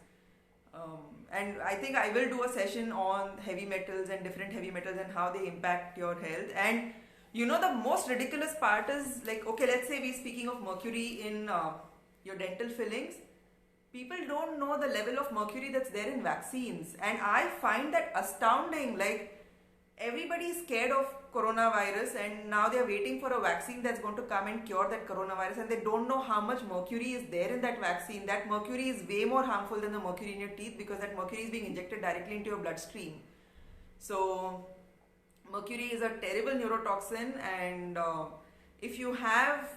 And I think I will do a session on heavy metals and different heavy metals and how they impact your health. And You know, the most ridiculous part is like, okay, let's say we're speaking of mercury in your dental fillings. People don't know the level of mercury that's there in vaccines, and I find that astounding. Like, everybody is scared of coronavirus, and now they're waiting for a vaccine that's going to come and cure that coronavirus, and they don't know how much mercury is there in that vaccine. That mercury is way more harmful than the mercury in your teeth, because that mercury is being injected directly into your bloodstream. So mercury is a terrible neurotoxin, and if you have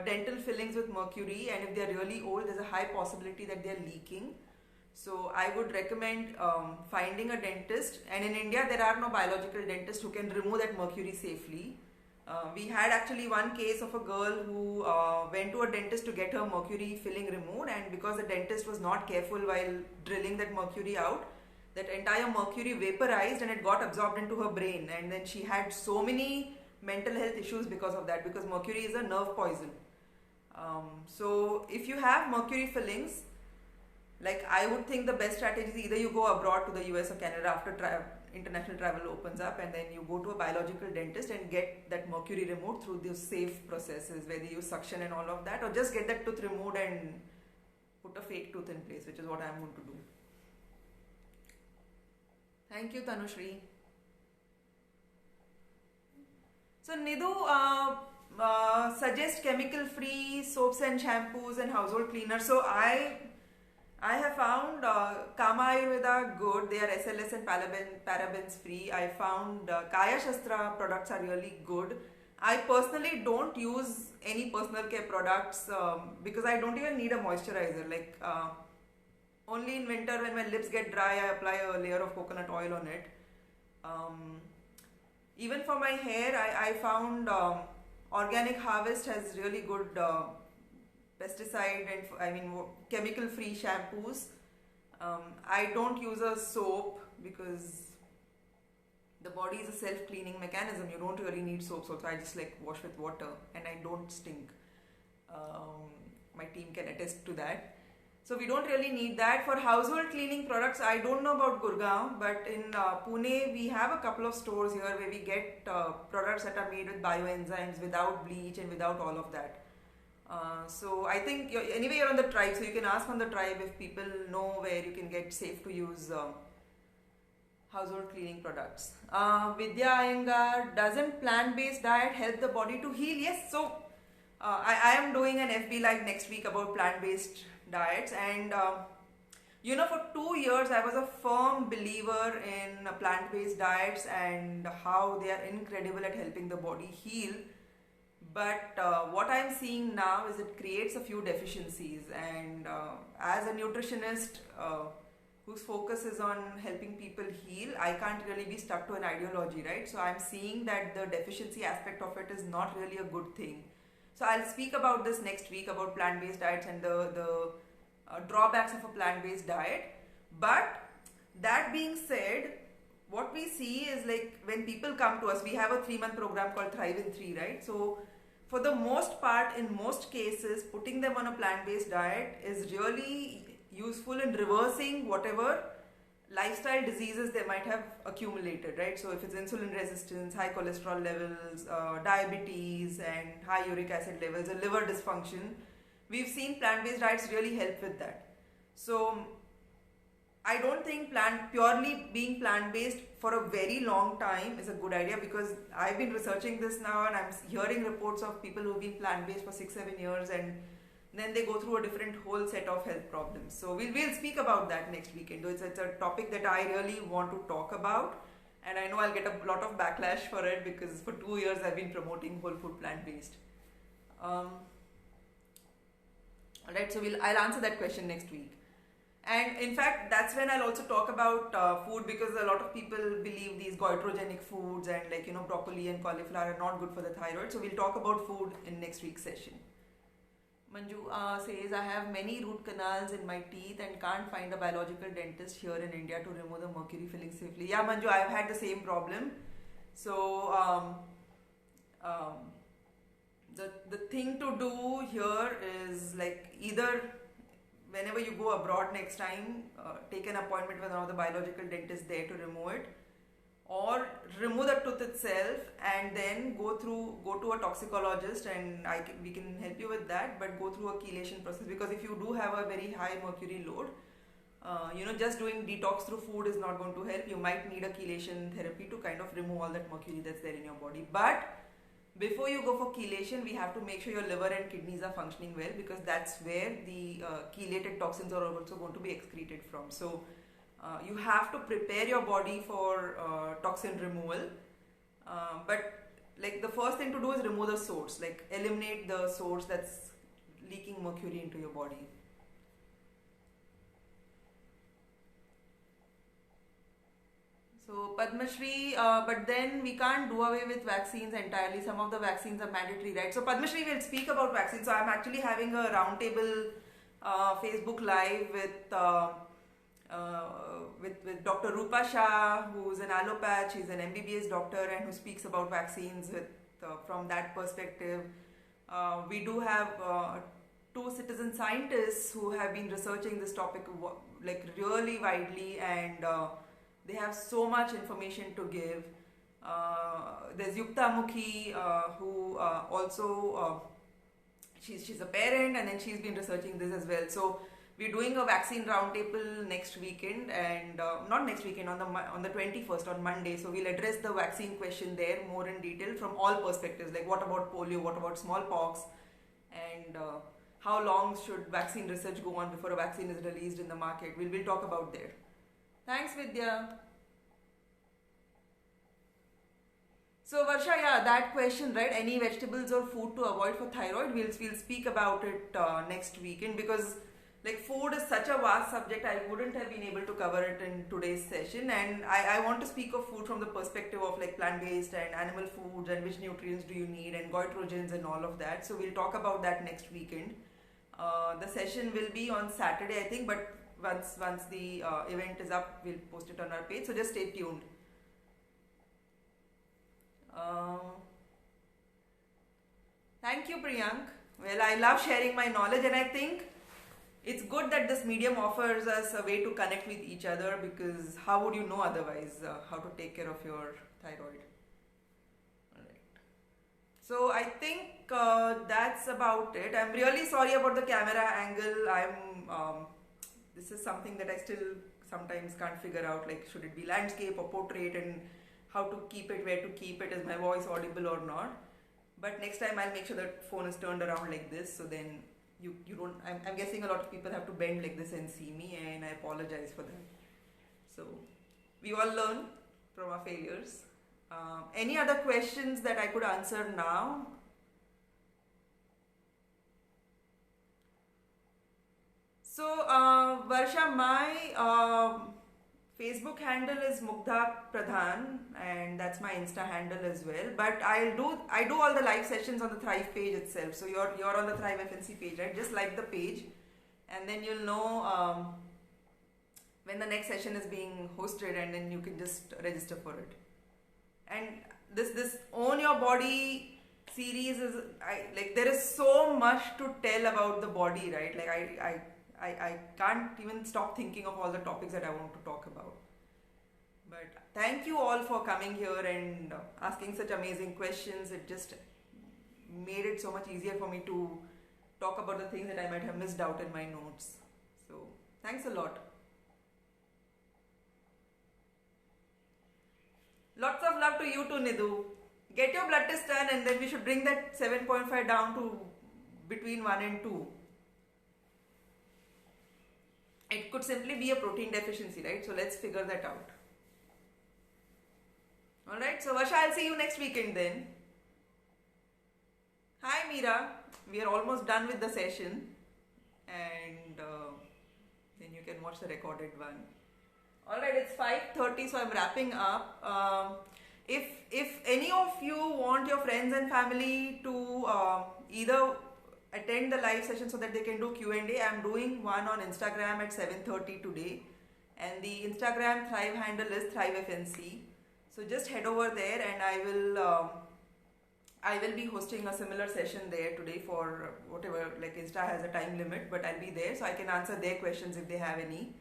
dental fillings with mercury, and if they're really old, there's a high possibility that they're leaking. So I would recommend finding a dentist, and in India there are no biological dentists who can remove that mercury safely. We had actually one case of a girl who went to a dentist to get her mercury filling removed, and because the dentist was not careful while drilling that mercury out, that entire mercury vaporized and it got absorbed into her brain, and then she had so many mental health issues because of that, because mercury is a nerve poison. So if you have mercury fillings, like, I would think the best strategy is either you go abroad to the US or Canada after international travel opens up, and then you go to a biological dentist and get that mercury removed through those safe processes where they use suction and all of that, or just get that tooth removed and put a fake tooth in place, which is what I'm going to do. Thank you, Tanushri. So Nidhu suggest chemical-free soaps and shampoos and household cleaners. So I have found Kama Ayurveda good. They are SLS and parabens free. I found Kaya Shastra products are really good. I personally don't use any personal care products because I don't even need a moisturizer. Like, only in winter when my lips get dry, I apply a layer of coconut oil on it. Even for my hair, I found Organic Harvest has really good pesticide and chemical free shampoos. I don't use a soap because the body is a self-cleaning mechanism. You don't really need soap, so I just like wash with water, and I don't stink. My team can attest to that. So we don't really need that. For household cleaning products, I don't know about Gurgaon, but in Pune we have a couple of stores here where we get products that are made with bioenzymes, without bleach and without all of that. So I think anyway you're on the tribe, so you can ask on the tribe if people know where you can get safe to use household cleaning products. Vidya Iyengar, doesn't plant-based diet help the body to heal? Yes, so I am doing an FB Live next week about plant-based diets, and for 2 years I was a firm believer in plant-based diets and how they are incredible at helping the body heal. But what I'm seeing now is it creates a few deficiencies, and as a nutritionist whose focus is on helping people heal, I can't really be stuck to an ideology, right? So I'm seeing that the deficiency aspect of it is not really a good thing. So I'll speak about this next week, about plant-based diets and the drawbacks of a plant-based diet. But that being said, what we see is, like, when people come to us, we have a 3-month program called Thrive in 3, right? So for the most part, in most cases, putting them on a plant-based diet is really useful in reversing whatever lifestyle diseases they might have accumulated, right? So if it's insulin resistance, high cholesterol levels, diabetes and high uric acid levels, or liver dysfunction, we've seen plant-based diets really help with that. So I don't think purely being plant-based for a very long time is a good idea, because I've been researching this now and I'm hearing reports of people who've been plant-based for 6-7 years, and then they go through a different whole set of health problems. So we'll speak about that next weekend. It's a topic that I really want to talk about, and I know I'll get a lot of backlash for it, because for 2 years I've been promoting whole food plant-based. Alright, so I'll answer that question next week. And in fact, that's when I'll also talk about food, because a lot of people believe these goitrogenic foods and broccoli and cauliflower are not good for the thyroid. So we'll talk about food in next week's session. Manju says, I have many root canals in my teeth and can't find a biological dentist here in India to remove the mercury filling safely. Yeah, Manju, I've had the same problem. So the thing to do here is, like, either whenever you go abroad next time, take an appointment with one of the biological dentists there to remove it, or remove the tooth itself and then go to a toxicologist, and we can help you with that, but go through a chelation process, because if you do have a very high mercury load, just doing detox through food is not going to help. You might need a chelation therapy to kind of remove all that mercury that's there in your body. But before you go for chelation, we have to make sure your liver and kidneys are functioning well, because that's where the chelated toxins are also going to be excreted from. So you have to prepare your body for toxin removal. But like the first thing to do is remove the source, like eliminate the source that's leaking mercury into your body. So Padma Shri, but then we can't do away with vaccines entirely. Some of the vaccines are mandatory, right? So Padma Shri will speak about vaccines. So I'm actually having a roundtable Facebook Live with Dr. Rupa Shah, who's an allopath. She's an MBBS doctor and who speaks about vaccines from that perspective. We do have two citizen scientists who have been researching this topic like really widely, and they have so much information to give. There's Yukta Mukhi, who also she's a parent, and then she's been researching this as well. So we're doing a vaccine roundtable next weekend, and not next weekend, on the 21st, on Monday. So we'll address the vaccine question there more in detail from all perspectives, like what about polio, what about smallpox, and how long should vaccine research go on before a vaccine is released in the market. We'll talk about there. Thanks, Vidya. So Varsha, yeah, that question, right? Any vegetables or food to avoid for thyroid? We'll speak about it next weekend, because like food is such a vast subject. I wouldn't have been able to cover it in today's session, and I want to speak of food from the perspective of like plant-based and animal foods, and which nutrients do you need, and goitrogens and all of that. So we'll talk about that next weekend. The session will be on Saturday, I think, but once the event is up, we'll post it on our page, so just stay tuned. Thank you, Priyank. Well, I love sharing my knowledge, and I think it's good that this medium offers us a way to connect with each other, because how would you know otherwise how to take care of your thyroid? Alright. So I think that's about it. I'm really sorry about the camera angle. This is something that I still sometimes can't figure out, like should it be landscape or portrait, and how to keep it, where to keep it, is my voice audible or not. But next time I'll make sure that phone is turned around like this, so then you don't, I'm guessing a lot of people have to bend like this and see me, and I apologize for that. So we all learn from our failures. Any other questions that I could answer now? So Varsha, my Facebook handle is Mugdha Pradhan, and that's my Insta handle as well. But I do all the live sessions on the Thrive page itself. So you're on the Thrive FNC page, right? Just like the page, and then you'll know when the next session is being hosted, and then you can just register for it. And this Own Your Body series is like there is so much to tell about the body, right? Like I can't even stop thinking of all the topics that I want to talk about. But thank you all for coming here and asking such amazing questions. It just made it so much easier for me to talk about the things that I might have missed out in my notes. So thanks a lot. Lots of love to you too, Nidhu. Get your blood test done, and then we should bring that 7.5 down to between 1 and 2. It could simply be a protein deficiency, right? So let's figure that out. Alright, so Varsha, I'll see you next weekend then. Hi Meera, we are almost done with the session, and then you can watch the recorded one. Alright, it's 5:30, so I'm wrapping up. If any of you want your friends and family to either attend the live session so that they can do Q&A, I'm doing one on Instagram at 7:30 today, and the Instagram Thrive handle is ThriveFNC. So just head over there, and I will be hosting a similar session there today for whatever, like Insta has a time limit, but I'll be there so I can answer their questions if they have any.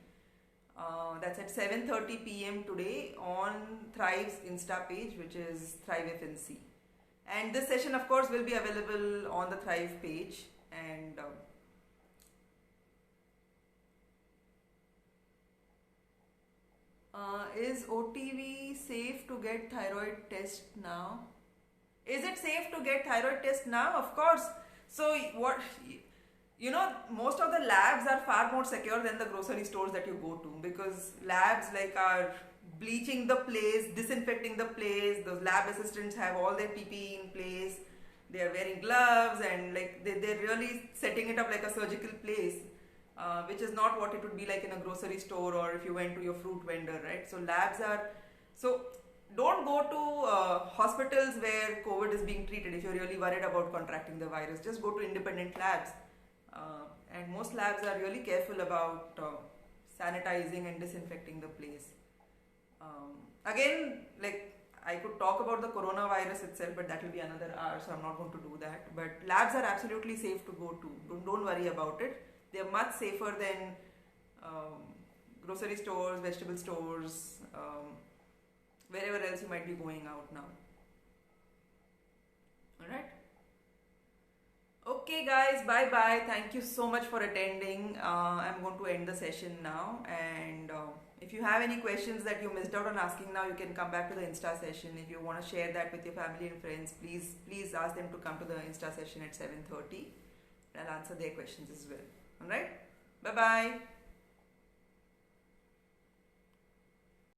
That's at 7:30 p.m. today on Thrive's Insta page, which is Thrive FNC. And this session, of course, will be available on the Thrive page. And is OTV safe to get thyroid test now? Is it safe to get thyroid test now? Of course. So what most of the labs are far more secure than the grocery stores that you go to, because labs like are bleaching the place, disinfecting the place. Those lab assistants have all their PPE in place. They are wearing gloves, and like they're really setting it up like a surgical place, which is not what it would be like in a grocery store or if you went to your fruit vendor, right? So labs are so. Don't go to hospitals where COVID is being treated if you're really worried about contracting the virus. Just go to independent labs. And most labs are really careful about sanitizing and disinfecting the place. Again, like I could talk about the coronavirus itself, but that will be another hour, so I'm not going to do that. But labs are absolutely safe to go to. Don't worry about it. They are much safer than grocery stores, vegetable stores, wherever else you might be going out now. Alright? Okay guys, bye bye. Thank you so much for attending. I'm going to end the session now, and if you have any questions that you missed out on asking now, you can come back to the Insta session. If you want to share that with your family and friends, please ask them to come to the Insta session at 7:30. I'll answer their questions as well. Alright? Bye bye.